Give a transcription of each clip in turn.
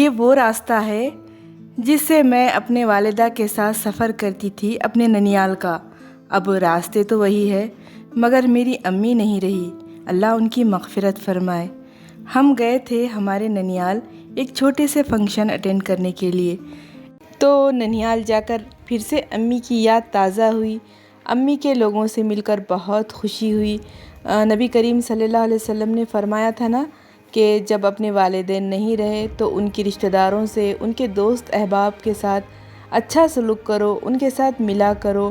یہ وہ راستہ ہے جس سے میں اپنے والدہ کے ساتھ سفر کرتی تھی اپنے ننیال کا۔ اب راستے تو وہی ہے مگر میری امی نہیں رہی، اللہ ان کی مغفرت فرمائے۔ ہم گئے تھے ہمارے ننیال ایک چھوٹے سے فنکشن اٹینڈ کرنے کے لیے، تو ننیال جا کر پھر سے امی کی یاد تازہ ہوئی۔ امی کے لوگوں سے مل کر بہت خوشی ہوئی۔ نبی کریم صلی اللہ علیہ وسلم نے فرمایا تھا نا کہ جب اپنے والدین نہیں رہے تو ان کی رشتہ داروں سے، ان کے دوست احباب کے ساتھ اچھا سلوک کرو، ان کے ساتھ ملا کرو،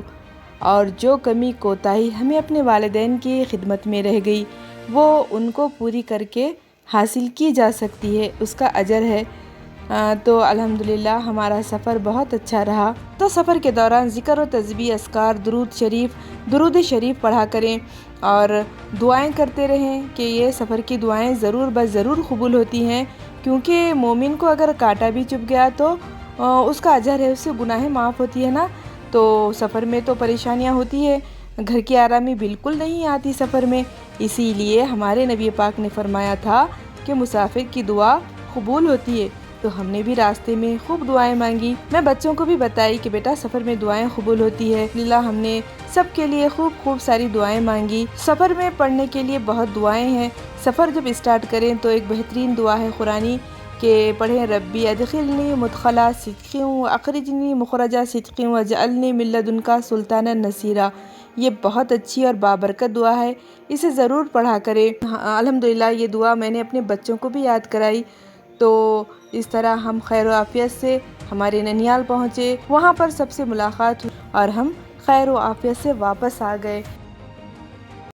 اور جو کمی کوتاہی ہمیں اپنے والدین کی خدمت میں رہ گئی وہ ان کو پوری کر کے حاصل کی جا سکتی ہے، اس کا اجر ہے۔ تو الحمدللہ ہمارا سفر بہت اچھا رہا۔ تو سفر کے دوران ذکر و تسبیح، اذکار، درود شریف پڑھا کریں اور دعائیں کرتے رہیں کہ یہ سفر کی دعائیں ضرور ضرور قبول ہوتی ہیں، کیونکہ مومن کو اگر کانٹا بھی چبھ گیا تو اس کا اجر ہے، اس سے گناہیں معاف ہوتی ہے نا۔ تو سفر میں تو پریشانیاں ہوتی ہے، گھر کی آرامی بالکل نہیں آتی سفر میں، اسی لیے ہمارے نبی پاک نے فرمایا تھا کہ مسافر کی دعا قبول ہوتی ہے۔ تو ہم نے بھی راستے میں خوب دعائیں مانگی، میں بچوں کو بھی بتائی کہ بیٹا سفر میں دعائیں قبول ہوتی ہے۔ اللہ ہم نے سب کے لیے خوب ساری دعائیں مانگی۔ سفر میں پڑھنے کے لیے بہت دعائیں ہیں۔ سفر جب اسٹارٹ کریں تو ایک بہترین دعا ہے قرآنی کہ پڑھیں ربی ادخلنی مدخلا صدق واخرجنی مخرج صدق واجعلنی من لدنک سلطانا نصیرا۔ یہ بہت اچھی اور بابرکت دعا ہے، اسے ضرور پڑھا کریں۔ الحمدللہ یہ دعا میں نے اپنے بچوں کو بھی یاد کرائی۔ تو اس طرح ہم خیر و عافیت سے ہمارے ننیال پہنچے، وہاں پر سب سے ملاقات ہوئی اور ہم خیر و عافیت سے واپس آ گئے۔